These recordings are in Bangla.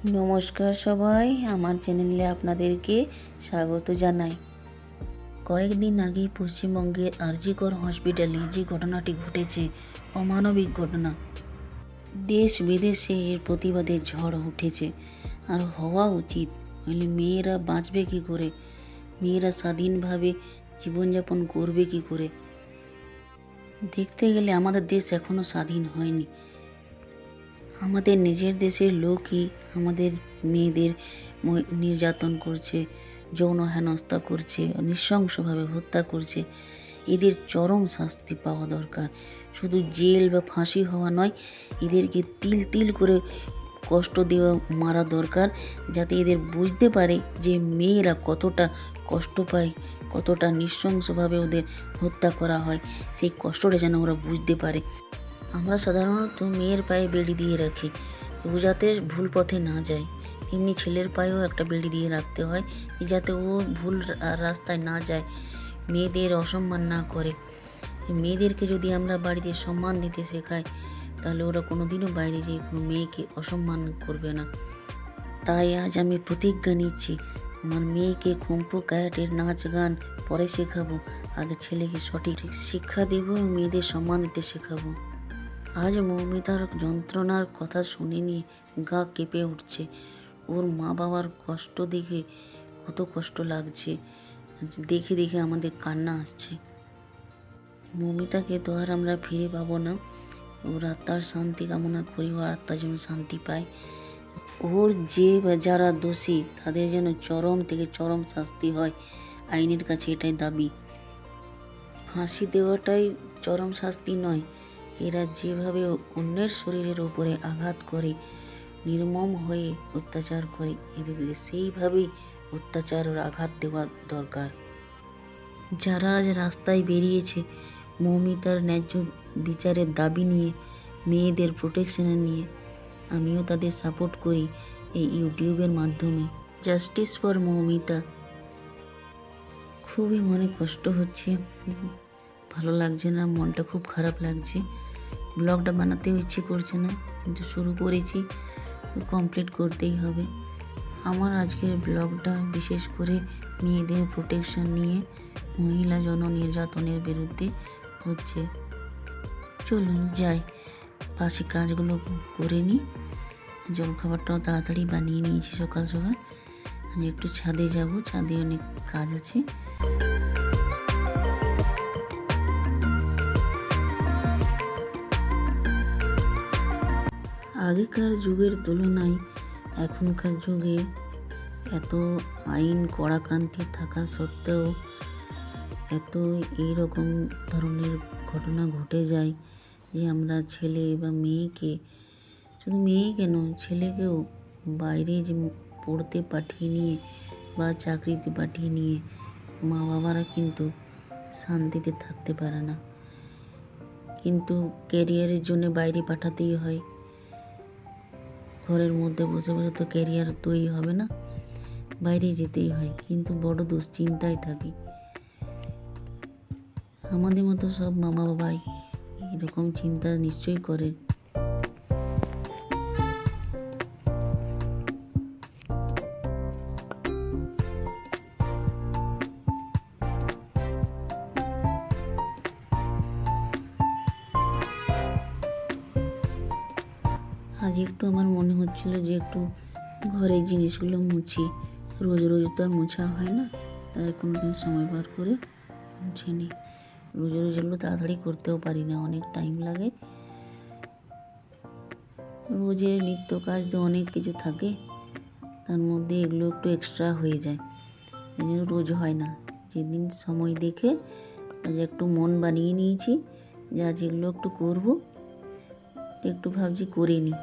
নমস্কার সবাই, আমার চ্যানেলে আপনাদেরকে স্বাগত জানাই। কয়েকদিন আগেই পশ্চিমবঙ্গের আরজিকর হসপিটালে যে ঘটনাটি ঘটেছে, অমানবিক ঘটনা, দেশ বিদেশে এর প্রতিবাদে ঝড় উঠেছে। আর হওয়া উচিত, নইলে মেয়েরা বাঁচবে কী করে, মেয়েরা স্বাধীনভাবে জীবনযাপন করবে কী করে। দেখতে গেলে আমাদের দেশ এখনও স্বাধীন হয়নি। আমাদের নিজের দেশের লোকই আমাদের মেয়েদের নির্যাতন করছে, যৌন হেনস্থা করছে, নৃশংসভাবে হত্যা করছে। এদের চরম শাস্তি পাওয়া দরকার। শুধু জেল বা ফাঁসি হওয়া নয়, এদেরকে তিল তিল করে কষ্ট দেওয়া, মারা দরকার, যাতে এদের বুঝতে পারে যে মেয়েরা কতটা কষ্ট পায়, কতটা নৃশংসভাবে ওদের হত্যা করা হয়। সেই কষ্টটা যেন ওরা বুঝতে পারে। আমরা সাধারণত মেয়ের পায়ে বেড়ি দিয়ে রাখি, ও যাতে ভুল পথে না যায়। তেমনি ছেলের পায়েও একটা বেড়ি দিয়ে রাখতে হয়, যাতে ও ভুল রাস্তায় না যায়, মেয়েদের অসম্মান না করে। মেয়েদেরকে যদি আমরা বাড়িতে সম্মান দিতে শেখাই, তাহলে ওরা কোনোদিনও বাইরে যেয়ে কোনো মেয়েকে অসম্মান করবে না। তাই আজ আমি প্রতিজ্ঞা নিচ্ছি, আমার মেয়েকে কুম্ফু ক্যারাটের নাচ গান পরে শেখাবো, আগে ছেলেকে সঠিক শিক্ষা দেব, মেয়েদের সম্মান দিতে শেখাবো। আজ মৌমিতার যন্ত্রণার কথা শুনে নিয়ে গা কেঁপে উঠছে। ওর মা বাবার কষ্ট দেখে কত কষ্ট লাগছে, দেখে দেখে আমাদের কান্না আসছে। মৌমিতাকে তো আর আমরা ফিরে পাবো না। ওর আত্মার শান্তি কামনা করি, ওর আত্মা যেন শান্তি পায়। ওর যারা দোষী তাদের যেন চরম থেকে চরম শাস্তি হয়, আইনের কাছে এটাই দাবি। ফাঁসি দেওয়াটাই চরম শাস্তি নয়, এরা যেভাবে অন্যের শরীরের ওপরে আঘাত করে, নির্মম হয়ে অত্যাচার করে, এদেরকে সেইভাবেই অত্যাচার ও আঘাত দেওয়া দরকার। যারা আজ রাস্তায় বেরিয়েছে মৌমিতার ন্যায্য বিচারের দাবি নিয়ে, মেয়েদের প্রোটেকশনে নিয়ে, আমিও তাদের সাপোর্ট করি এই ইউটিউবের মাধ্যমে। Justice for Moumita. খুবই মনে কষ্ট হচ্ছে, ভালো লাগছে না, মনটা খুব খারাপ লাগছে। ব্লগটা বানাতেও ইচ্ছে করছে না, কিন্তু শুরু করেছি, কমপ্লিট করতেই হবে। আমার আজকের ব্লগটা বিশেষ করে মেয়েদের প্রোটেকশন নিয়ে, মহিলা যৌন নির্যাতনের বিরুদ্ধে হচ্ছে। চলুন যাই, বাসি কাজগুলো করে নিই। জলখাবারটাও তাড়াতাড়ি বানিয়ে নিয়েছি সকাল সকাল। আমি একটু ছাদে যাব, ছাদে অনেক কাজ আছে। আগেকার যুগের তুলনায় এখনকার যুগে এত আইন কড়াকান্তি থাকা সত্ত্বেও এত এইরকম ধরনের ঘটনা ঘটে যায় যে আমরা ছেলে বা মেয়েকে, শুধু মেয়ে কেন, ছেলেকেও বাইরে যে পড়তে পাঠিয়ে নিয়ে বা চাকরিতে পাঠিয়ে নিয়ে মা বাবারা কিন্তু শান্তিতে থাকতে পারে না। কিন্তু ক্যারিয়ারের জন্য বাইরে পাঠাতেই হয়। ঘরের মধ্যে বসে বসে তো ক্যারিয়ার তৈরি হবে না, বাইরে যেতেই হয়, কিন্তু বড় দুশ্চিন্তায় থাকি। আমাদের মতো সব মামা বাবাই এরকম চিন্তা নিশ্চয়ই করে। আজ একটু আমার মনে হচ্ছিল যে একটু ঘরের জিনিসগুলো মুছি, রোজ রোজ তো আর মোছা হয় না, তাই কোনো দিন সময় বার করে মুছে নিই। রোজ রোজ এগুলো তাড়াতাড়ি করতেও পারি না, অনেক টাইম লাগে। রোজের নিত্য কাজ তো অনেক কিছু থাকে, তার মধ্যে এগুলো একটু এক্সট্রা হয়ে যায়, এই জন্য রোজ হয় না। যেদিন সময় দেখে আজ একটু মন বানিয়ে নিয়েছি যে আজ এগুলো একটু করবো, একটু ভাবছি করে নিই।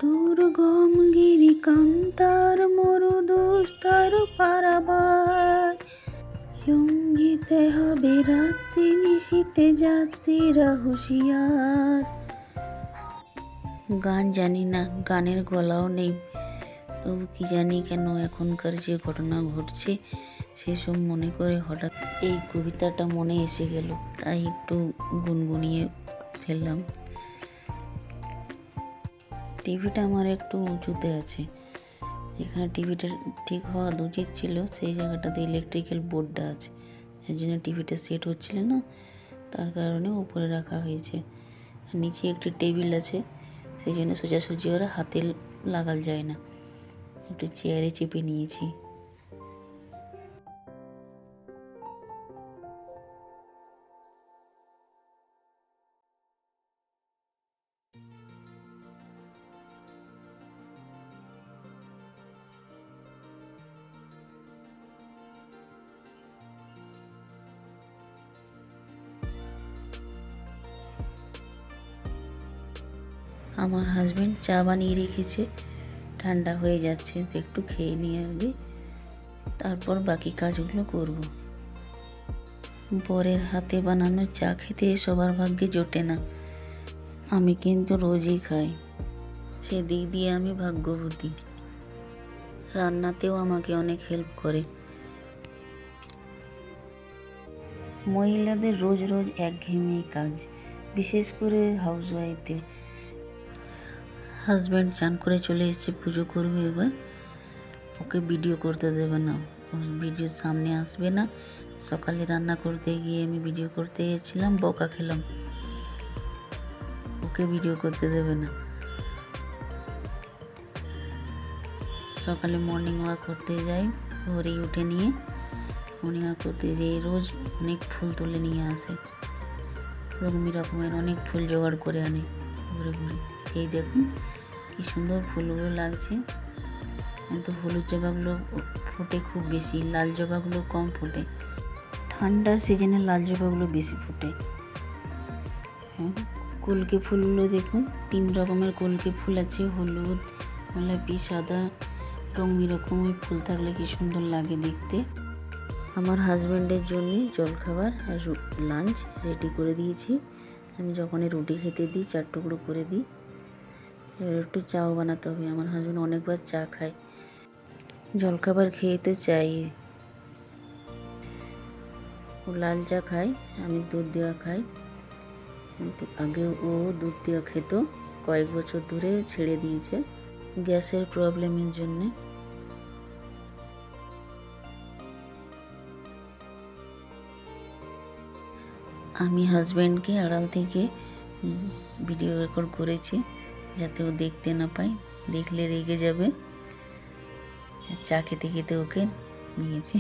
দুর্গম গিরি কান্তার মরুদুস্তর পারাবার, লঙ্ঘিতে হবে রাত্রি নিশীতে যাত্রীরা হুঁশিয়ার। গান জানি না, গানের গলাও নেই, তবু কি জানি কেন এখনকার যে ঘটনা ঘটছে সেসব মনে করে হঠাৎ এই কবিতাটা মনে এসে গেল, তাই একটু গুনগুনিয়ে ফেললাম। টিভিটা আমার একটু উঁচুতে আছে, যেখানে টিভিটা ঠিক হওয়া উচিত ছিল সেই জায়গাটাতে ইলেকট্রিক্যাল বোর্ডটা আছে, এর জন্য টিভিটা সেট হচ্ছিল না, তার কারণে উপরে রাখা হয়েছে। আর নিচে একটি টেবিল আছে, সেই জন্য সোজাসুজি ওরা হাতে লাগাল যায় না, একটু চেয়ারে চেপে নিয়েছি। আমার হাজব্যান্ড চা বানিয়ে রেখেছে, ঠান্ডা হয়ে যাচ্ছে, তো একটু খেয়ে নিয়ে আগে তারপর বাকি কাজগুলো করব। বরের হাতে বানানো চা খেতে সবার ভাগ্যে জোটে না, আমি কিন্তু রোজই খাই, সেদিক দিয়ে আমি ভাগ্যবতী। রান্নাতেও আমাকে অনেক হেল্প করে। মহিলাদের রোজ রোজ একঘেয়েমি কাজ, বিশেষ করে হাউসওয়াইফদের। হাজব্যান্ড চান করে চলে এসেছে, পুজো করবে এবার, ওকে ভিডিও করতে দেবে না, ভিডিও সামনে আসবে না। সকালে রান্না করতে গিয়ে আমি ভিডিও করতে গেছিলাম, বকা খেলাম, ওকে ভিডিও করতে দেবে না। সকালে মর্নিং ওয়াক করতে যাই, ভোরেই উঠে নিয়ে মর্নিং ওয়াক করতে যেয়ে রোজ অনেক ফুল তুলে নিয়ে আসে, রকমের অনেক ফুল জোগাড় করে আনে ঘুরে ঘুরে। এই দেখুন কি সুন্দর ফুলগুলো লাগছে, কিন্তু হলুদ জবাগুলো ফোটে খুব বেশি, লাল জবাগুলো কম ফোটে। ঠান্ডার সিজনে লাল জবাগুলো বেশি ফোটে। হ্যাঁ, কলকে ফুলগুলো দেখুন, 3 রকমের কলকে ফুল আছে, হলুদ, গোলাপি, সাদা, রকমের ফুল থাকলে কি সুন্দর লাগে দেখতে। আমার হাজব্যান্ডের জন্য জলখাবার আর লাঞ্চ রেডি করে দিয়েছি। আমি যখনই রুটি খেতে দিই 4 টুকরো করে দিই। এবার একটু চাও বানাতে হবে, আমার হাজব্যান্ড অনেকবার চা খায়, জলখাবার খেয়ে তো চাই। ও লাল চা খায়, আমি দুধ দেওয়া খাই, কিন্তু আগে ও দুধ দেওয়া খেত, কয়েক বছর ধরে ছেড়ে দিয়েছে গ্যাসের প্রবলেমের জন্যে। আমি হাজব্যান্ডকে আড়াল থেকে ভিডিও রেকর্ড করেছি, যাতে ও দেখতে না পায়, দেখলে রেগে যাবে। চা খেতে খেতে ওকে নিয়েছি।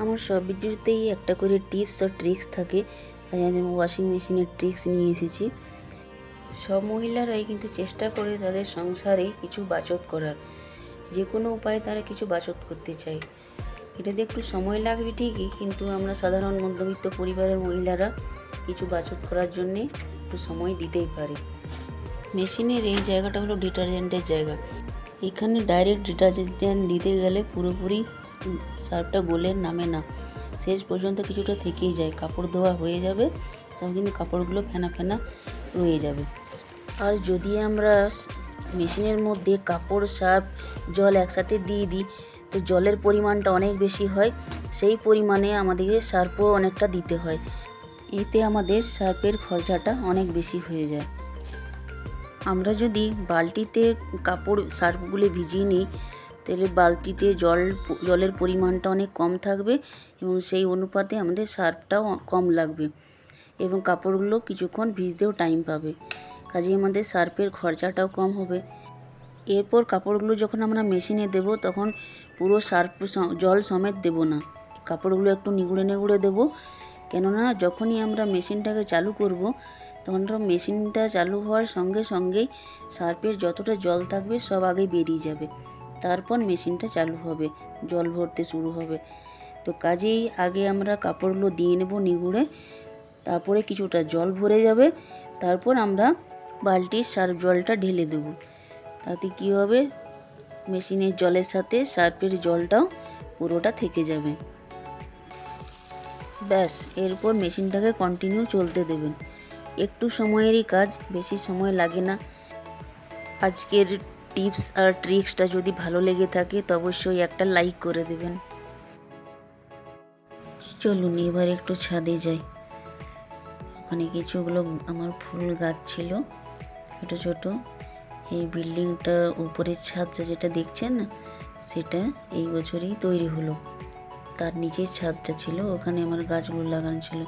আমার সব ভিডিওতেই একটা করে টিপস আর ট্রিক্স থাকে, তাই আমি ওয়াশিং মেশিনের ট্রিক্স নিয়ে এসেছি। সব মহিলারাই কিন্তু চেষ্টা করে তাদের সংসারে কিছু বাচত করার, যে কোনো উপায়ে তারা কিছু বাচত করতে চায়। এটাতে একটু সময় লাগবে ঠিকই, কিন্তু আমরা সাধারণ মধ্যবিত্ত পরিবারের মহিলারা কিছু বাচত করার জন্যে একটু সময় দিতেই পারি। মেশিনের এই জায়গাটা হলো ডিটারজেন্টের জায়গা, এখানে ডাইরেক্ট ডিটারজেন্ট দিতে গেলে পুরোপুরি সার্ফটা গলে নামে না, শেষ পর্যন্ত কিছুটা থেকেই যায়। কাপড় ধোয়া হয়ে যাবে, তখন কিন্তু কাপড়গুলো ফেনা ফেনা রয়ে যাবে। আর যদি আমরা মেশিনের মধ্যে কাপড়, সার্ফ, জল একসাথে দিয়ে দিই, তো জলের পরিমাণটা অনেক বেশি হয়, সেই পরিমাণে আমাদেরকে সার্ফও অনেকটা দিতে হয়, এতে আমাদের সার্ফের খরচাটা অনেক বেশি হয়ে যায়। আমরা যদি বালতিতে কাপড় সার্ফগুলো ভিজিয়ে নিই, তাহলে বালতিতে জলের পরিমাণটা অনেক কম থাকবে, এবং সেই অনুপাতে আমাদের সার্ফটাও কম লাগবে, এবং কাপড়গুলো কিছুক্ষণ ভিজতেও টাইম পাবে, কাজেই আমাদের সার্ফের খরচাটাও কম হবে। এরপর কাপড়গুলো যখন আমরা মেশিনে দেব, তখন পুরো সার্ফ জল সমেত দেব না, কাপড়গুলো একটু নিগুড়ে নিগুড়ে দেবো। কেননা যখনই আমরা মেশিনটাকে চালু করব, তখন মেশিনটা চালু হওয়ার সঙ্গে সঙ্গেই সার্ফের যতটা জল থাকবে সব আগে বেরিয়ে যাবে, তারপর মেশিনটা চালু হবে, জল ভরতে শুরু হবে। তো কাজেই আগে আমরা কাপড়গুলো দিয়ে নেব নিগুড়ে, তারপরে কিছুটা জল ভরে যাবে, তারপর আমরা বালতির সার্ফ জলটা ঢেলে দেব। তাতে কী হবে, মেশিনের জলের সাথে সার্ফের জলটাও পুরোটা থেকে যাবে। ব্যাস, এরপর মেশিনটাকে কন্টিনিউ চলতে দেবেন। একটু সময়েরই কাজ, বেশি সময় লাগে না। আজকের টিপস আর ট্রিক্সটা যদি ভালো লেগে থাকে তো অবশ্যই একটা লাইক করে দেবেন। চলুন এবার একটু ছাদে যাই। ওখানে কিছুগুলো আমার ফুল গাছ ছিল ছোটো ছোটো। এই বিল্ডিংটা উপরের ছাদটা যেটা দেখছেন না, সেটা এই বছরই তৈরি হলো। তার নিচের ছাদটা ছিল, ওখানে আমার গাছগুলো লাগানো ছিল।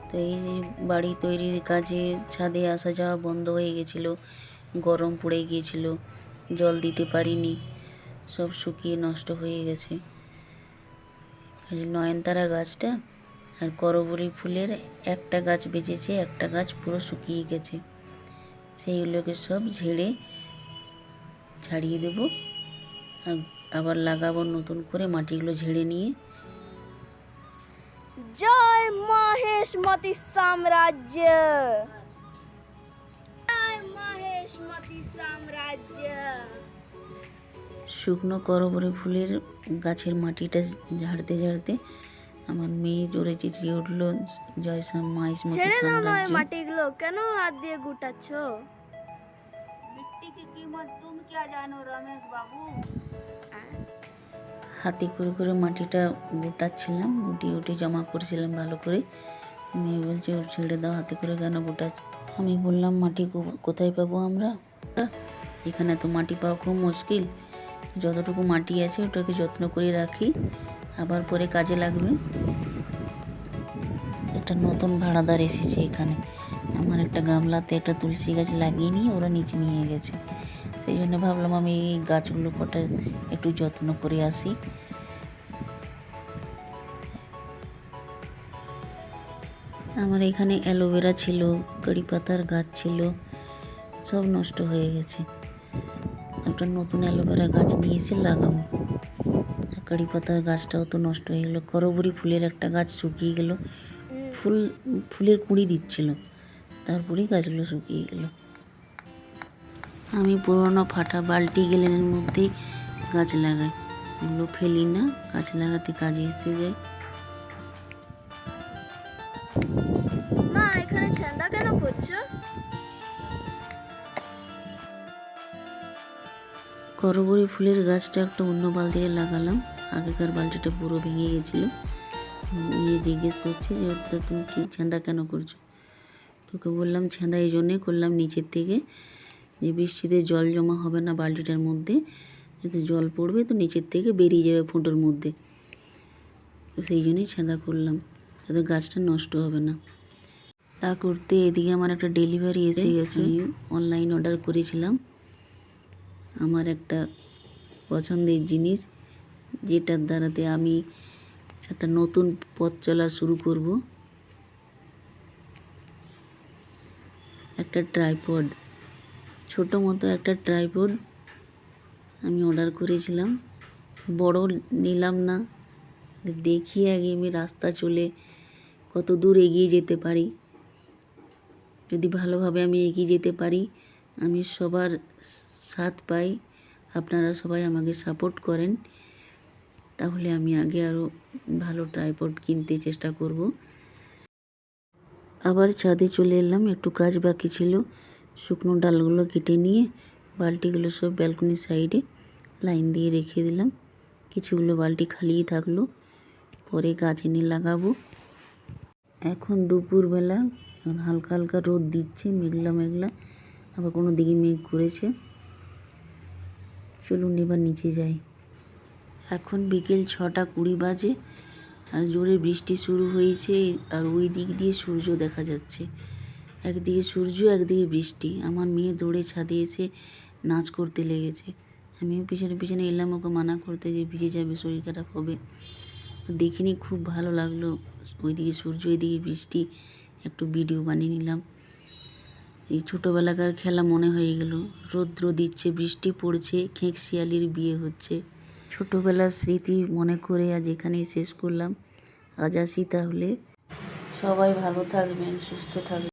তো এই যে বাড়ি তৈরির কাজে ছাদে আসা যাওয়া বন্ধ হয়ে গেছিলো, গরম পড়ে গিয়েছিল, জল দিতে পারিনি, সব শুকিয়ে নষ্ট হয়ে গেছে। খালি নয়নতারা গাছটা আর করবলি ফুলের একটা গাছ বেঁচেছে, একটা গাছ পুরো শুকিয়ে গেছে। সেইগুলোকে সব ঝেড়ে ছাড়িয়ে দেব, আবার লাগাবো নতুন করে মাটিগুলো ঝেড়ে নিয়ে। জয় মহেশমতি সাম্রাজ্য, জয় মহেশমতি সাম্রাজ্য। শুকনো করবলি ফুলের গাছের মাটিটা ঝাড়তে ঝাড়তে আমার মেয়ে জোরে চেঁচিয়ে উঠলো, জয় মহেশমতি ছেড়ে দাও না ওই সাম্রাজ্য। মাটিগুলো, কেন হাত দিয়ে গুটাচ্ছ? मिट्टी की कीमत तुम क्या जानो रमेश बाबू। হাতে করে মাটিটা গোটাচ্ছিলাম, গুটিয়ে উঠে জমা করছিলাম ভালো করে। মেয়ে বলছে ওর ছেড়ে দাও, হাতে করে কেন গোটাচ্ছ? আমি বললাম মাটি কোথায় পাবো আমরা, এখানে তো মাটি পাওয়া খুব মুশকিল। যতটুকু মাটি আছে ওটাকে যত্ন করে রাখি, আবার পরে কাজে লাগবে। একটা নতুন ভাড়াদার এসেছে এখানে, আমার একটা গামলাতে একটা তুলসী গাছ লাগিয়ে নিয়ে ওরা নিচে নিয়ে গেছে। সেই জন্য ভাবলাম আমি এই গাছগুলো কটা একটু যত্ন করে আসি। আমার এখানে অ্যালোভেরা ছিল, কারি পাতার গাছ ছিল, সব নষ্ট হয়ে গেছে। একটা নতুন অ্যালোভেরা গাছ নিয়ে এসে লাগাবো। কারি পাতার গাছটাও তো নষ্ট হয়ে গেলো। করবরি ফুলের একটা গাছ শুকিয়ে গেল, ফুলের কুঁড়ি দিচ্ছিল, তারপরেই গাছগুলো শুকিয়ে গেল। আমি পুরোনো ফাটা বালতি গেলেনের মধ্যেই গাছ লাগাই, ওগুলো ফেলি না, গাছ লাগাতে কাজে এসে যায়। মা এখানে ছেঁদা কেন করছো? করবরি ফুলের গাছটা একটা অন্য বালতিতে লাগালাম, আগেকার বালতিটা পুরো ভেঙে গেছিলো। নিয়ে জিজ্ঞেস করছে যে ওটা তুমি কি ছেঁদা কেন করছো? তোকে বললাম ছেঁদা এই জন্যে করলাম নিচের থেকে, যে বৃষ্টিতে জল জমা হবে না বালতিটার মধ্যে, যদি জল পড়বে তো নিচের থেকে বেরিয়ে যাবে ফুটোর মধ্যে, তো সেই জন্যই ছেঁদা করলাম, যাতে গাছটা নষ্ট হবে না। তা করতে এদিকে আমার একটা ডেলিভারি এসে গেছে। আমি অনলাইন অর্ডার করেছিলাম আমার একটা পছন্দের জিনিস, যেটার দ্বারাতে আমি একটা নতুন পথ চলা শুরু করব। একটা ট্রাইপড, ছোটো মতো একটা ট্রাইপড আমি অর্ডার করেছিলাম। বড় নিলাম না, দেখি আগে আমি রাস্তা চলে কত দূর এগিয়ে যেতে পারি। যদি ভালোভাবে আমি এগিয়ে যেতে পারি, আমি সবার সাথ পাই, আপনারা সবাই আমাকে সাপোর্ট করেন, তাহলে আমি আগে আরও ভালো ট্রাইপড কিনতে চেষ্টা করব। আবার ছাদে চলে এলাম, একটু কাজ বাকি ছিল। শুকনো ডালগুলো কেটে নিয়ে বালতিগুলো সব ব্যালকনির সাইডে লাইন দিয়ে রেখে দিলাম। কিছুগুলো বালতি খালিই থাকলো, পরে গাছ এনে লাগাবো। এখন দুপুরবেলা, এখন হালকা হালকা রোদ দিচ্ছে, মেঘলা মেঘলা, আবার কোনো দিকে মেঘ করেছে। চলুন এবার নিচে যাই। এখন বিকেল 6:20 বাজে, আর জোরে বৃষ্টি শুরু হয়েছে, আর ওই দিক দিয়ে সূর্য দেখা যাচ্ছে। একদিকে সূর্য, একদিকে বৃষ্টি। আমার মেয়ে দৌড়ে ছাদে এসে নাচ করতে লেগেছে। আমিও পিছনে পিছনে এলাম ওকে মানা করতে, যে ভিজে যাবে, শরীর খারাপ হবে। দেখিনি, খুব ভালো লাগলো, ওইদিকে সূর্য এদিকে বৃষ্টি, একটু ভিডিও বানিয়ে নিলাম। এই ছোটোবেলাকার খেলা মনে হয়ে গেল। রৌদ্র দিচ্ছে, বৃষ্টি পড়ছে, খেঁক শিয়ালির বিয়ে হচ্ছে। ছোটোবেলার স্মৃতি মনে করে আজ এখানেই শেষ করলাম। আজ আসি তাহলে, সবাই ভালো থাকবেন, সুস্থ থাকবেন।